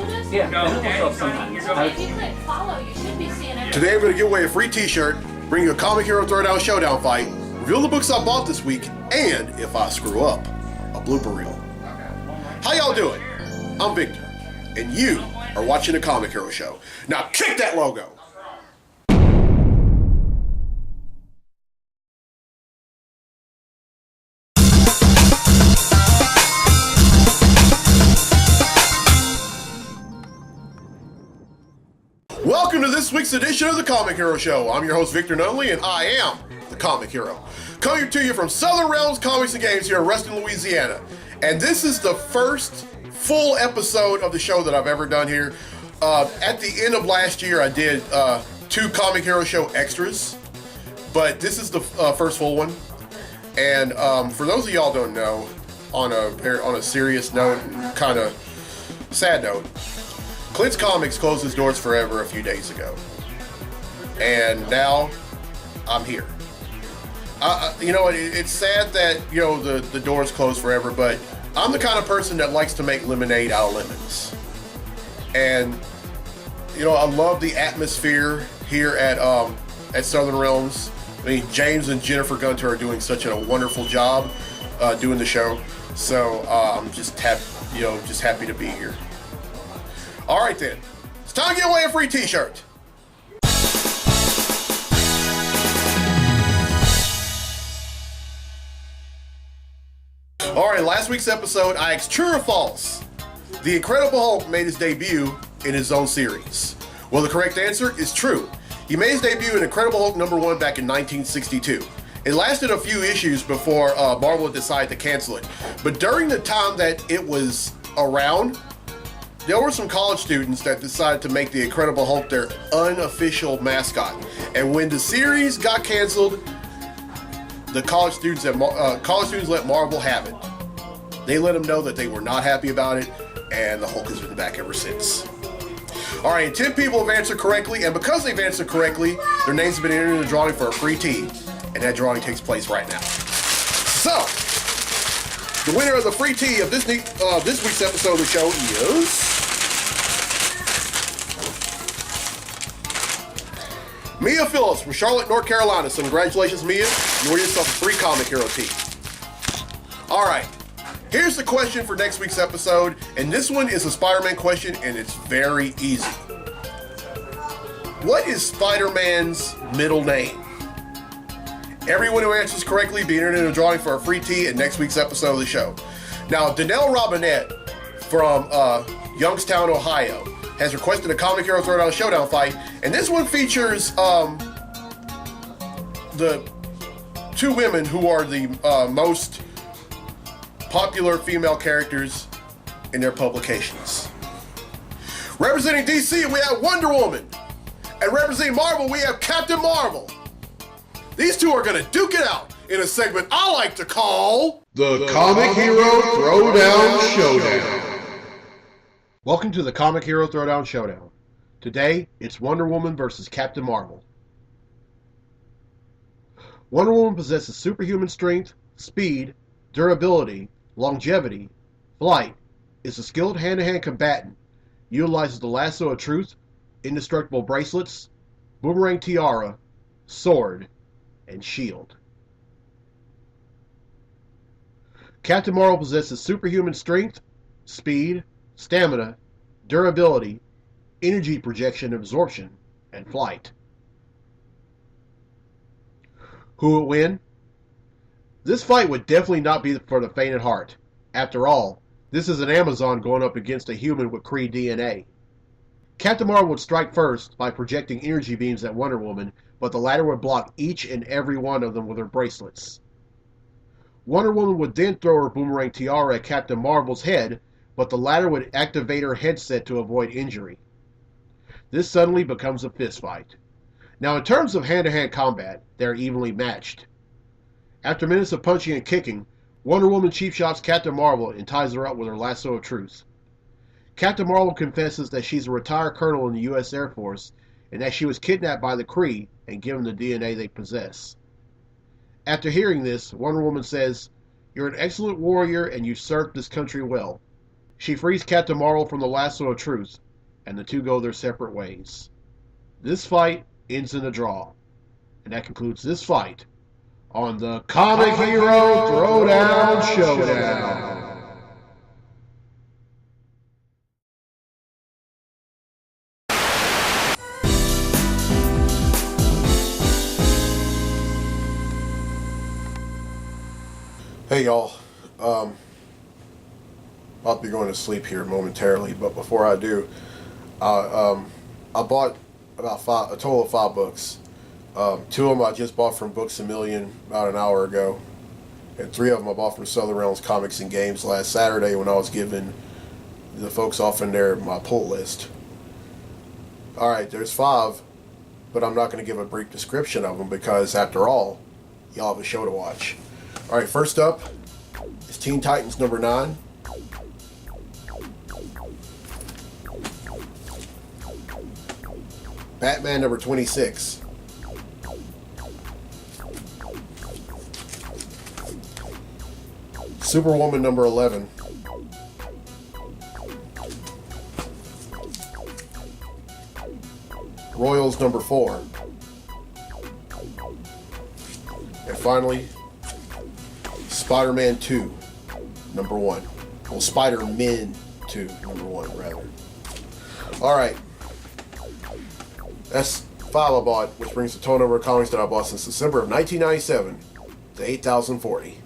this? Yeah, and it will show up sometimes. If you click follow, you should be seeing everything. Today I'm going to give away a free t-shirt, bring you a Comic Hero Throwdown Showdown fight, reveal the books I bought this week, and if I screw up, a blooper reel. How y'all doing? I'm Victor, and you are watching the Comic Hero Show. Now kick that logo! Welcome to this week's edition of the Comic Hero Show. I'm your host, Victor Nunley, and I am the Comic Hero. Coming to you from Southern Realms Comics and Games here in Reston, Louisiana. And this is the first full episode of the show that I've ever done here. At the end of last year, I did 2 Comic Hero Show extras, but this is the first full one. And for those of y'all who don't know, on a serious note, kind of sad note, Clint's Comics closed his doors forever a few days ago, and now I'm here. It's sad that the doors closed forever, but I'm the kind of person that likes to make lemonade out of lemons, and I love the atmosphere here at Southern Realms. I mean, James and Jennifer Gunter are doing such a wonderful job doing the show, so I'm just happy to be here. All right then, it's time to give away a free t-shirt. All right, last week's episode, I asked true or false. The Incredible Hulk made his debut in his own series. Well, the correct answer is true. He made his debut in Incredible Hulk #1 back in 1962. It lasted a few issues before Marvel decided to cancel it. But during the time that it was around, there were some college students that decided to make the Incredible Hulk their unofficial mascot. And when the series got canceled, the college students let Marvel have it. They let them know that they were not happy about it, and the Hulk has been back ever since. All right, 10 people have answered correctly, and because they've answered correctly, their names have been entered in the drawing for a free tee, and that drawing takes place right now. So, the winner of the free tee of this week's episode of the show is Mia Phillips from Charlotte, North Carolina. So congratulations, Mia. You won yourself a free Comic Hero tee. All right, here's the question for next week's episode, and this one is a Spider-Man question, and it's very easy. What is Spider-Man's middle name? Everyone who answers correctly be entered in a drawing for a free tee in next week's episode of the show. Now, Danelle Robinette from Youngstown, Ohio, has requested a Comic Hero Throwdown Showdown fight, and this one features the 2 women who are the most popular female characters in their publications. Representing DC, we have Wonder Woman, and representing Marvel, we have Captain Marvel. These 2 are going to duke it out in a segment I like to call the Comic Hero Throwdown Showdown. Welcome to the Comic Hero Throwdown Showdown. Today, it's Wonder Woman versus Captain Marvel. Wonder Woman possesses superhuman strength, speed, durability, longevity, flight, is a skilled hand-to-hand combatant, utilizes the lasso of truth, indestructible bracelets, boomerang tiara, sword, and shield. Captain Marvel possesses superhuman strength, speed, stamina, durability, energy projection absorption, and flight. Who would win? This fight would definitely not be for the faint at heart. After all, this is an Amazon going up against a human with Kree DNA. Captain Marvel would strike first by projecting energy beams at Wonder Woman, but the latter would block each and every one of them with her bracelets. Wonder Woman would then throw her boomerang tiara at Captain Marvel's head, but the latter would activate her headset to avoid injury. This suddenly becomes a fistfight. Now, in terms of hand-to-hand combat, they are evenly matched. After minutes of punching and kicking, Wonder Woman cheap shots Captain Marvel and ties her up with her lasso of truth. Captain Marvel confesses that she's a retired colonel in the U.S. Air Force and that she was kidnapped by the Kree and given the DNA they possess. After hearing this, Wonder Woman says, "You're an excellent warrior and you served this country well." She frees Captain Marvel from the lasso of truth, and the two go their separate ways. This fight ends in a draw, and that concludes this fight on the Comic Hero Throwdown Showdown. Hey y'all, about to be going to sleep here momentarily, but before I do, I bought about a total of 5 books. 2 of them I just bought from Books A Million about an hour ago, and 3 of them I bought from Southern Realms Comics and Games last Saturday when I was giving the folks off in there my pull list. Alright, there's 5, but I'm not going to give a brief description of them because, after all, y'all have a show to watch. Alright, first up is Teen Titans number 9. Batman number 26. Superwoman number 11. Royals number 4. And finally, Spider-Man 2, number 1. Well, Spider-Men 2, number 1, rather. Alright. That's 5 I bought, which brings the total number of comics that I bought since December of 1997 to 8,040.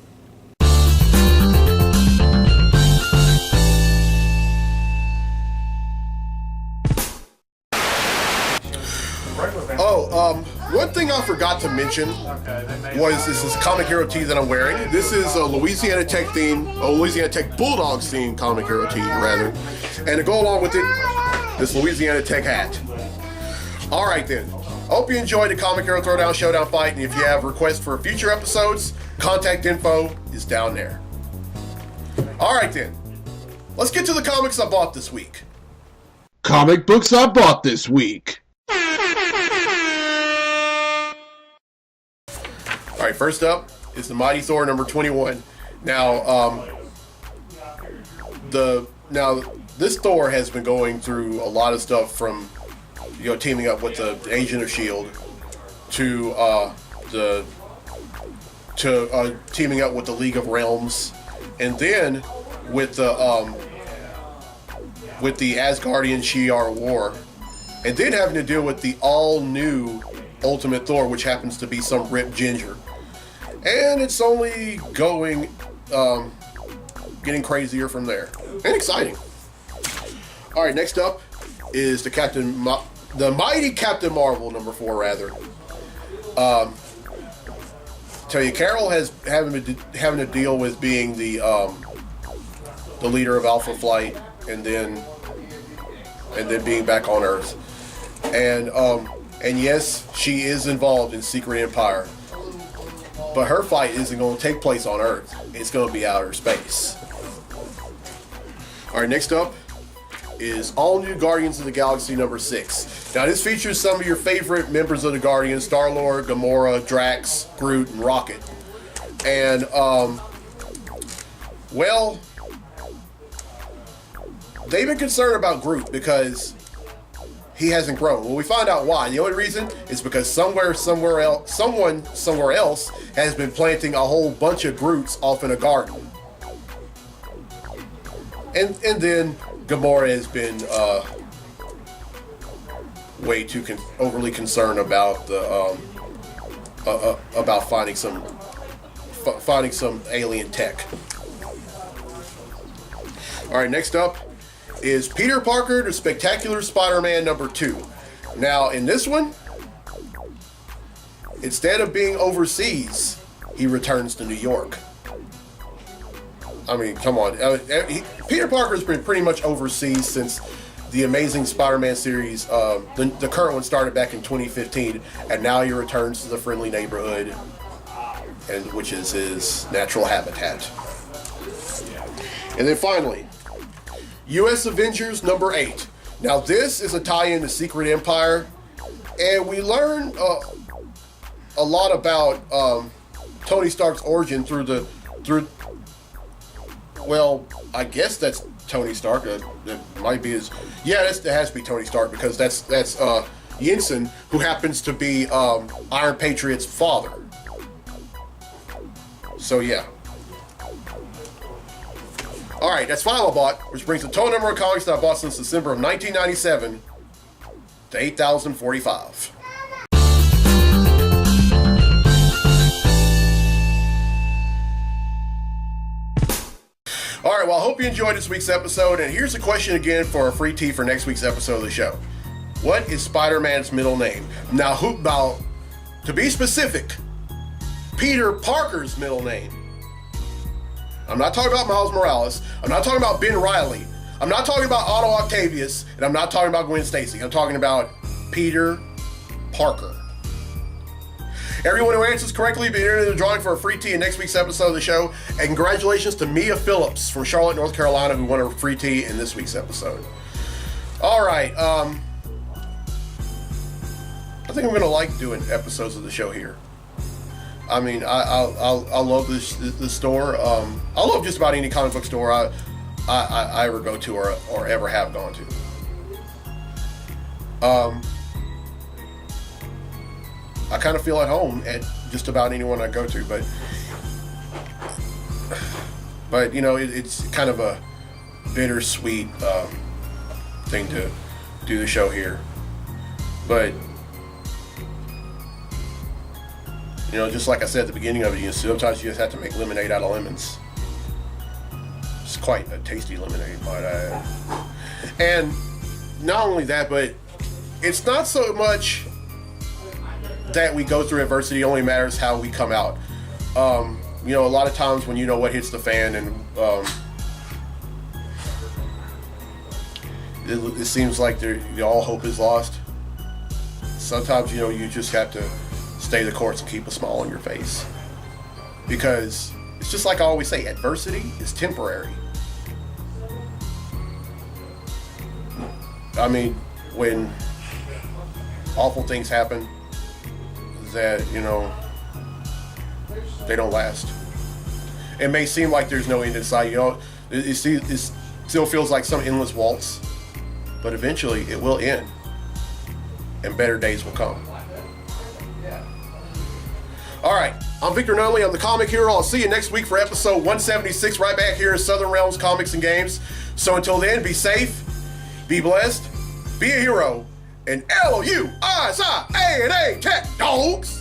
One thing I forgot to mention was this is Comic Hero tee that I'm wearing. This is a Louisiana Tech theme, a Louisiana Tech Bulldogs theme Comic Hero tee, rather. And to go along with it, this Louisiana Tech hat. Alright then, hope you enjoyed the Comic Hero Throwdown Showdown fight, and if you have requests for future episodes, contact info is down there. Alright then, let's get to the comics I bought this week. Comic books I bought this week. Alright, first up is the Mighty Thor number 21. Now, this Thor has been going through a lot of stuff from, teaming up with the Agent of S.H.I.E.L.D. to teaming up with the League of Realms, and then with the Asgardian Shi'ar War, and then having to deal with the all-new Ultimate Thor, which happens to be some ripped ginger. And it's only going, getting crazier from there. And exciting. Alright, next up is the Mighty Captain Marvel, number 4, rather. Tell you, Carol has having to deal with being the leader of Alpha Flight, and then being back on Earth. And yes, she is involved in Secret Empire. But her fight isn't going to take place on Earth. It's going to be outer space. Alright, next up is All New Guardians of the Galaxy number 6. Now this features some of your favorite members of the Guardians: Star-Lord, Gamora, Drax, Groot, and Rocket. And, well, they've been concerned about Groot because he hasn't grown. Well, we find out why. The only reason is because someone somewhere else has been planting a whole bunch of Groots off in a garden. And then Gamora has been way too overly concerned about the about finding some alien tech. All right, next up is Peter Parker, the Spectacular Spider-Man number 2. Now, in this one, instead of being overseas, he returns to New York. I mean, come on. Peter Parker's been pretty much overseas since the Amazing Spider-Man series. The current one started back in 2015, and now he returns to the friendly neighborhood, which is his natural habitat. And then finally, U.S. Avengers number 8. Now this is a tie-in to Secret Empire, and we learn a lot about Tony Stark's origin through well, I guess that's Tony Stark. That might be his. Yeah, that has to be Tony Stark because that's Yinsen, who happens to be Iron Patriot's father. So yeah. All right, that's 5 I bought, which brings the total number of comics that I bought since December of 1997 to 8,045. All right, well, I hope you enjoyed this week's episode, and here's the question again for a free tee for next week's episode of the show. What is Spider-Man's middle name? Now, to be specific, Peter Parker's middle name. I'm not talking about Miles Morales. I'm not talking about Ben Reilly. I'm not talking about Otto Octavius, and I'm not talking about Gwen Stacy. I'm talking about Peter Parker. Everyone who answers correctly will be entered in the drawing for a free tee in next week's episode of the show. And congratulations to Mia Phillips from Charlotte, North Carolina, who won a free tee in this week's episode. All right. I think I'm going to like doing episodes of the show here. I mean, I love this store. I love just about any comic book store I ever go to or ever have gone to. I kind of feel at home at just about anyone I go to, but you know, it's kind of a bittersweet thing to do the show here. But you know, just like I said at the beginning of it, sometimes you just have to make lemonade out of lemons. It's quite a tasty lemonade, might I add. And not only that, but it's not so much that we go through adversity, it only matters how we come out. You know, a lot of times when you know what hits the fan and it seems like all hope is lost. Sometimes, you know, you just have to stay the course and keep a smile on your face. Because it's just like I always say, adversity is temporary. I mean, when awful things happen that, you know, they don't last. It may seem like there's no end in sight, you know, it still feels like some endless waltz, but eventually it will end and better days will come. All right, I'm Victor Nunley. I'm the Comic Hero. I'll see you next week for episode 176 right back here in Southern Realms Comics and Games. So until then, be safe, be blessed, be a hero, and LUISIA tech dogs.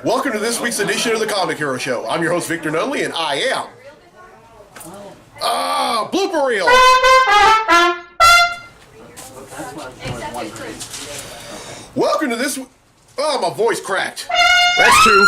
Welcome to this week's edition of the Comic Hero Show. I'm your host, Victor Nunley, and I am... blooper reel! Welcome to this... Oh, my voice cracked. That's true.